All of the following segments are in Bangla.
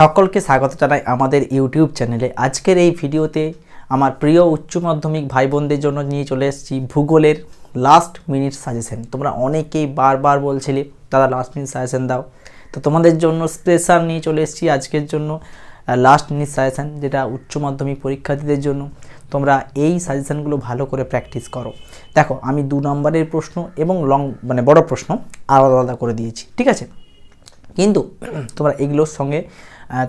সকলকে স্বাগত জানাই আমাদের ইউটিউব চ্যানেলে। আজকের এই ভিডিওতে আমার প্রিয় উচ্চ মাধ্যমিক ভাই বোনদের জন্য নিয়ে চলে এসেছি ভূগোলের লাস্ট মিনিট সাজেশন। তোমরা অনেকেই বারবার বলছিলে দাদা লাস্ট মিনিট সাজেশন দাও, তো তোমাদের জন্য স্পেশাল নিয়ে চলে এসেছি আজকের জন্য লাস্ট মিনিট সাজেশন, যেটা উচ্চ মাধ্যমিক পরীক্ষার্থীদের জন্য। তোমরা এই সাজেশনগুলো ভালো করে প্র্যাকটিস করো। দেখো, আমি 2 নম্বরের প্রশ্ন এবং বড় প্রশ্ন আলাদা আলাদা করে দিয়েছি, ঠিক আছে? কিন্তু তোমরা এগুলোর সঙ্গে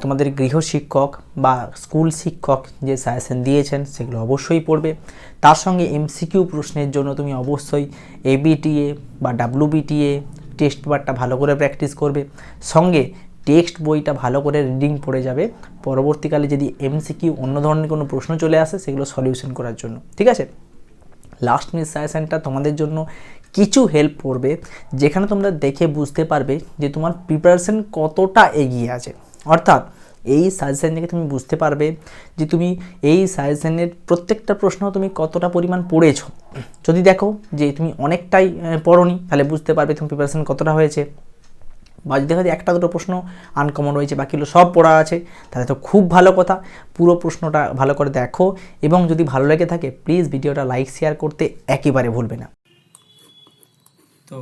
তোমাদের গৃহশিক্ষক বা স্কুল শিক্ষক যে সাজেশন দিয়েছেন সেগুলো অবশ্যই পড়বে। তার সঙ্গে এমসিকিউ প্রশ্নের জন্য তুমি অবশ্যই এবিটিএ বা ডাব্লিউবিটিএ টেস্ট পেপারটা ভালো করে প্র্যাকটিস করবে। সঙ্গে টেক্সট বইটা ভালো করে রিডিং পড়ে যাবে, পরবর্তীকালে যদি এমসিকিউ অন্য ধরনের কোনো প্রশ্ন চলে আসে সেগুলো সলিউশন করার জন্য, ঠিক আছে? লাস্ট মিনিট সাজেশনটা তোমাদের জন্য কিছু হেল্প করবে, যেখানে তোমরা দেখে বুঝতে পারবে যে তোমার প্রিপারেশন কতটা এগিয়ে আছে। অর্থাৎ এই সাজেশন থেকে তুমি বুঝতে পারবে যে তুমি এই সাজেশনের প্রত্যেকটা প্রশ্ন তুমি কতটা পরিমাণ পড়েছো। যদি দেখো যে তুমি অনেকটাই পড়োনি, তাহলে বুঝতে পারবে তুমি প্রিপারেশন কতটা হয়েছে। বা যদি দেখো যে একটা দুটো প্রশ্ন আনকমন রয়েছে, বাকিগুলো সব পড়া আছে, তাহলে তো খুব ভালো কথা। পুরো প্রশ্নটা ভালো করে দেখো, এবং যদি ভালো লেগে থাকে প্লিজ ভিডিওটা লাইক শেয়ার করতে একেবারে ভুলবে না। তো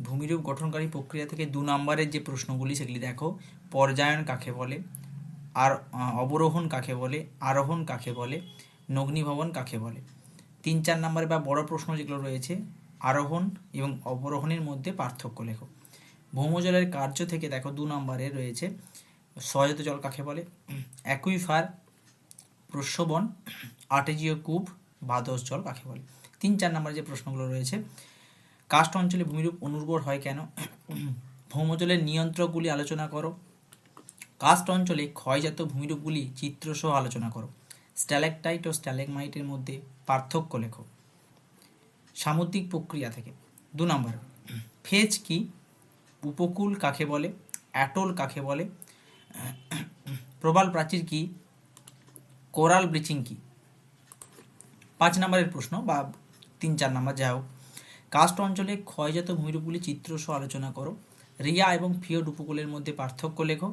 ভূমিরূপ গঠনকারী প্রক্রিয়া থেকে 2 নম্বরের যে প্রশ্নগুলি সেগুলি দেখো। পর্যায়ন কাকে বলে, আর অবরোহণ কাকে বলে, আরোহণ কাকে বলে, নগ্নিভবন কাকে বলে। 3-4 নম্বরে বা বড় প্রশ্ন যেগুলো রয়েছে, আরোহণ এবং অবরোহণের মধ্যে পার্থক্য লেখো। ভৌমজলের কার্য থেকে দেখো 2 নম্বরে রয়েছে সহায়তা জল কাকে বলে, অ্যাকুইফার, প্রস্রবণ, আর্টেজিও কূপ, বাদস জল কাকে বলে। 3-4 নম্বরে যে প্রশ্নগুলো রয়েছে, কাস্ট অঞ্চলে ভূমিরূপ অনুর্বর হয় কেন, ভৌমজলের নিয়ন্ত্রকগুলি আলোচনা করো, কাস্ট অঞ্চলে ক্ষয়জাত ভূমিরূপগুলি চিত্রসহ আলোচনা করো, স্ট্যালেকটাইট ও স্ট্যালেগমাইটের মধ্যে পার্থক্য লেখো। সামুদ্রিক প্রক্রিয়া থেকে 2 নম্বর, ফেজ কি, উপকূল কাকে বলে, অ্যাটোল কাকে বলে, প্রবাল প্রাচীর কি, কোরাল ব্লিচিং কি। 5 নম্বরের প্রশ্ন বা 3-4 নম্বর যাই হোক, কাস্ট অঞ্চলে ক্ষয়জাত ভূমিরূপগুলি চিত্রসহ আলোচনা করো, রিয়া এবং ফিওড উপকূলের মধ্যে পার্থক্য লেখো,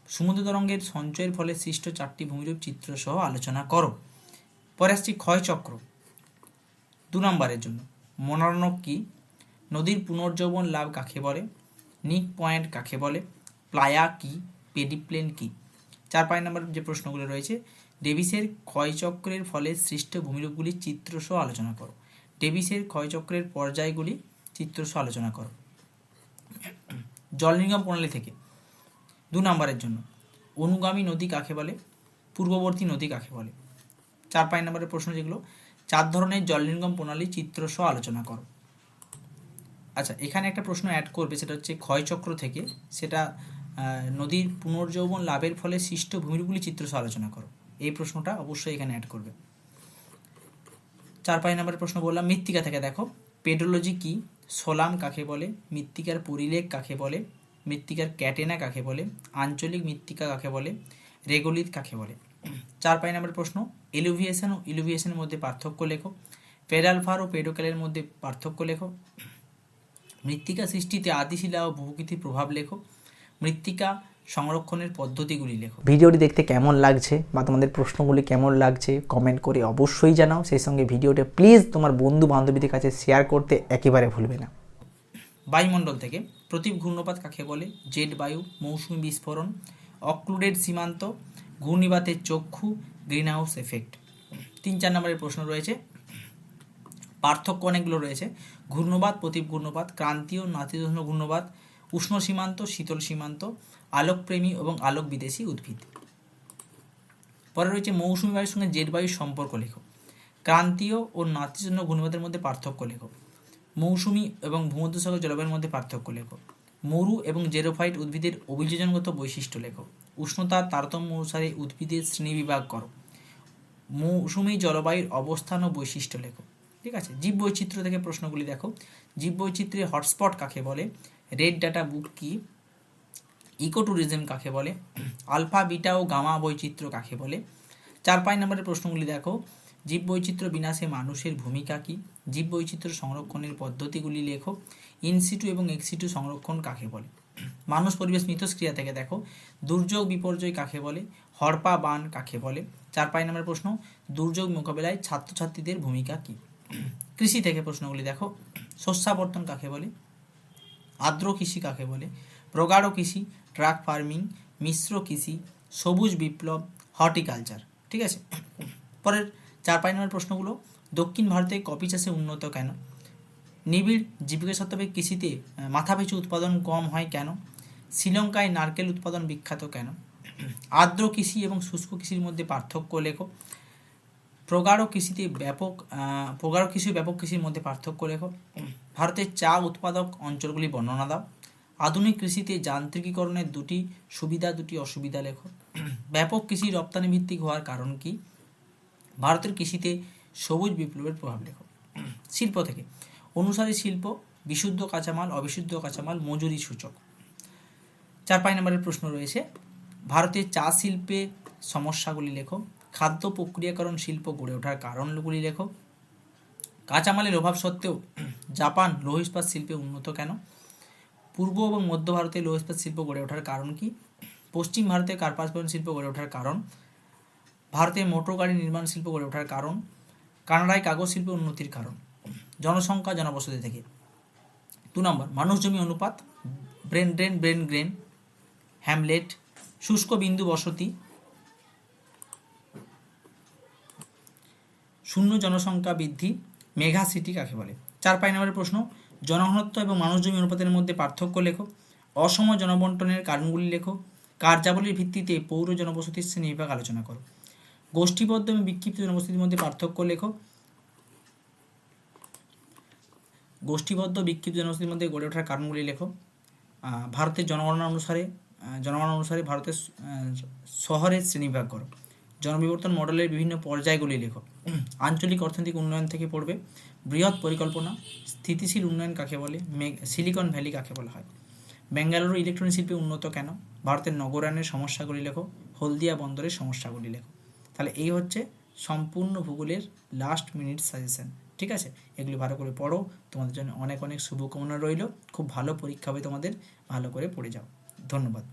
সমুদ্র তরঙ্গের সঞ্চয়ের ফলে সৃষ্ট 4টি ভূমিরূপ চিত্রসহ আলোচনা করো। পরে আসছি ক্ষয়চক্র 2 নম্বরের জন্য, মনোরণক কি, নদীর পুনর্যৌবন লাভ কাকে বলে, নিক পয়েন্ট কাকে বলে, প্লায়া কি, পেডিপ্লেন কি। 4-5 নম্বর যে প্রশ্নগুলো রয়েছে, ডেভিসের ক্ষয়চক্রের ফলে সৃষ্ট ভূমিরূপগুলি চিত্রসহ আলোচনা করো, ডেভিসের ক্ষয়চক্রের পর্যায়গুলি চিত্রসহ আলোচনা করো। জল নির্গম প্রণালী থেকে 2 নম্বরের জন্য, অনুগামী নদী কাকে বলে, পূর্ববর্তী নদী কাকে বলে। 4-5 নম্বরের প্রশ্ন যেগুলো, 4 ধরনের জল নির্গম প্রণালী চিত্রসহ আলোচনা করো। আচ্ছা, এখানে একটা প্রশ্ন অ্যাড করবে, সেটা হচ্ছে ক্ষয়চক্র থেকে, সেটা নদীর পুনর্যৌবন লাভের ফলে সৃষ্ট ভূমিরূপগুলি চিত্রসহ আলোচনা করো। এই প্রশ্নটা অবশ্যই এখানে অ্যাড করবে। 4-5 নম্বরের প্রশ্ন বললাম মৃত্তিকা থেকে দেখো, পেডোলজি কি, সোলাম কাকে বলে, মৃত্তিকার পরিলেখ কাকে বলে, মৃত্তিকার ক্যাটেনা কাকে বলে, আঞ্চলিক মৃত্তিকা কাকে বলে, রেগোলিথ কাকে বলে। 4-5 নম্বরের প্রশ্ন, এলুভিয়েশন ও ইলুভিয়েশনের মধ্যে পার্থক্য লেখো, পেডালফার ও পেডোক্যালের মধ্যে পার্থক্য লেখো, মৃত্তিকা সৃষ্টিতে আদিশিলা ও ভূপ্রকৃতির প্রভাব লেখো, মৃত্তিকা সংরক্ষণের পদ্ধতিগুলি লেখো। ভিডিওটি দেখতে কেমন লাগছে বা তোমাদের প্রশ্নগুলি কেমন লাগছে কমেন্ট করে অবশ্যই জানাও। সেই সঙ্গে ভিডিওটা প্লিজ তোমার বন্ধু বান্ধবীদের কাছে শেয়ার করতে একেবারে ভুলবে না। বায়ুমণ্ডল থেকে প্রতীপ ঘূর্ণপাত কাকে বলে, জেট বায়ু, মৌসুমি বিস্ফোরণ, অক্লুডেড সীমান্ত, ঘূর্ণিবাতের চক্ষু, গ্রিনহাউস এফেক্ট। 3-4 নম্বরের প্রশ্ন রয়েছে, পার্থক্য অনেকগুলো রয়েছে, ঘূর্ণবাত, প্রতীপ ঘূর্ণপাত, ক্রান্তীয় নাতিশীতোষ্ণ ঘূর্ণবাত, উষ্ণ সীমান্ত, শীতল সীমান্ত, আলোকপ্রেমী এবং আলোক বিদেশী উদ্ভিদ। পরে রয়েছে মৌসুমী বায়ুর সঙ্গে জেট বায়ুর সম্পর্ক লেখো, ক্রান্তীয় ও নাতিশীতোষ্ণ ঘূর্ণিবাতের মধ্যে পার্থক্য লেখো, মৌসুমী এবং ভূমধ্যসাগর জলবায়ুর মধ্যে পার্থক্য লেখো, মরু এবং জেরোফাইট উদ্ভিদের অভিযোজনগত বৈশিষ্ট্য লেখো, উষ্ণতার তারতম্য অনুসারে উদ্ভিদের শ্রেণীবিভাগ করো, মৌসুমী জলবায়ুর অবস্থান ও বৈশিষ্ট্য লেখো। ঠিক আছে, জীববৈচিত্র্য থেকে প্রশ্নগুলি দেখো, জীববৈচিত্র্যের হটস্পট কাকে বলে, রেড ডাটা বুক কি, ইকোট্যুরিজম কাকে বলে, আলফা বিটা ও গামা বৈচিত্র্য কাকে বলে। 4-5 নম্বরের প্রশ্নগুলি দেখো, জীববৈচিত্র্য বিনাশে মানুষের ভূমিকা কী, জীববৈচিত্র্য সংরক্ষণের পদ্ধতিগুলি লেখো, ইনসিটু এবং এক্সিটু সংরক্ষণ কাকে বলে। মানুষ পরিবেশ মিথস্ক্রিয়া থেকে দেখো, দুর্যোগ বিপর্যয় কাকে বলে, হড়পা বান কাকে বলে। 4 নম্বর প্রশ্ন, দুর্যোগ মোকাবেলায় ছাত্রছাত্রীদের ভূমিকা কী। কৃষি থেকে প্রশ্নগুলি দেখো, শস্যাবর্তন কাকে বলে, আর্দ্র কৃষি কাকে বলে, প্রগাঢ় কৃষি, ট্রাক ফার্মিং, মিশ্র কৃষি, সবুজ বিপ্লব, হর্টিকালচার। ঠিক আছে, পরের 4 নম্বর প্রশ্নগুলো, দক্ষিণ ভারতে কফি চাষে উন্নত কেন, নিবিড় জীবিকা শতকে কৃষিতে মাথাপিছু উৎপাদন কম হয় কেন, শ্রীলঙ্কায় নারকেল উৎপাদন বিখ্যাত কেন, আর্দ্র কৃষি এবং শুষ্ক কৃষির মধ্যে পার্থক্য লেখো, প্রগাঢ় কৃষি ব্যাপক কৃষির মধ্যে পার্থক্য লেখো, ভারতের চা উৎপাদক অঞ্চলগুলি বর্ণনা দাও, আধুনিক কৃষিতে যান্ত্রিকীকরণের দুটি সুবিধা দুটি অসুবিধা লেখো, ব্যাপক কৃষি রপ্তানি ভিত্তিক হওয়ার কারণ কি, ভারতের কৃষিতে সবুজ বিপ্লবের প্রভাব লেখো। শিল্প থেকে, অনুসারী শিল্প, বিশুদ্ধ কাঁচামাল, অবিশুদ্ধ কাঁচামাল, মজুরি সূচক। 4 নম্বরের প্রশ্ন রয়েছে, ভারতের চা শিল্পে সমস্যাগুলি লেখো, খাদ্য প্রক্রিয়াকরণ শিল্প গড়ে ওঠার কারণগুলি লেখো, কাঁচামালের অভাব সত্ত্বেও জাপান লৌহ ইস্পাত শিল্পে উন্নত কেন, পূর্ব এবং মধ্য ভারতে লৌহ ইস্পাত শিল্প গড়ে ওঠার কারণ কি, পশ্চিম ভারতে কার্পাস বয়ন শিল্প গড়ে ওঠার কারণ, ভারতে মোটর গাড়ি নির্মাণ শিল্প গড়ে ওঠার কারণ, কানাডায় কাগজ শিল্পের উন্নতির কারণ। জনসংখ্যা জনবসতি থেকে 2 নম্বর, মানুষ জমি অনুপাত, brain drain brain grain, Hamlet, শুষ্ক বিন্দু বসতি, শূন্য জনসংখ্যা বৃদ্ধি, মেঘা সিটি কাকে বলে। 4 নম্বরের প্রশ্ন, জনঘনত্ব এবং মানুষ জমি অনুপাতের মধ্যে পার্থক্য লেখো, অসম জনবন্টনের কারণগুলি লেখো, কার্যাবলীর ভিত্তিতে পৌর জনবসতির শ্রেণীবিভাগ আলোচনা করো, গোষ্ঠীবদ্ধ এবং বিক্ষিপ্ত জনবসতির মধ্যে পার্থক্য লেখো, গোষ্ঠীবদ্ধ বিক্ষিপ্ত জনবসতির মধ্যে গড়ে ওঠার কারণগুলি লেখো, ভারতের জনগণনা অনুসারে ভারতের শহরের শ্রেণীবিভাগ করো, জনবিবর্তন মডেলের বিভিন্ন পর্যায়গুলি লেখো, আঞ্চলিক অর্থনৈতিক উন্নয়ন থেকে পড়বে, বৃহৎ পরিকল্পনা, স্থিতিশীল উন্নয়ন কাকে বলে, সিলিকন ভ্যালি কাকে বলা হয়, বেঙ্গালুরু ইলেকট্রনিক শিল্পে উন্নত কেন, ভারতের নগরায়নের সমস্যাগুলি লেখো, হলদিয়া বন্দরের সমস্যাগুলি লেখো। তাহলে এই হচ্ছে সম্পূর্ণ ভূগোলের লাস্ট মিনিট সাজেশন। ঠিক আছে, এগুলি ভালো করে পড়ো, তোমাদের জন্য অনেক অনেক শুভকামনা রইল, খুব ভালো পরীক্ষা হবে তোমাদের, ভালো করে পড়ে যাও। ধন্যবাদ।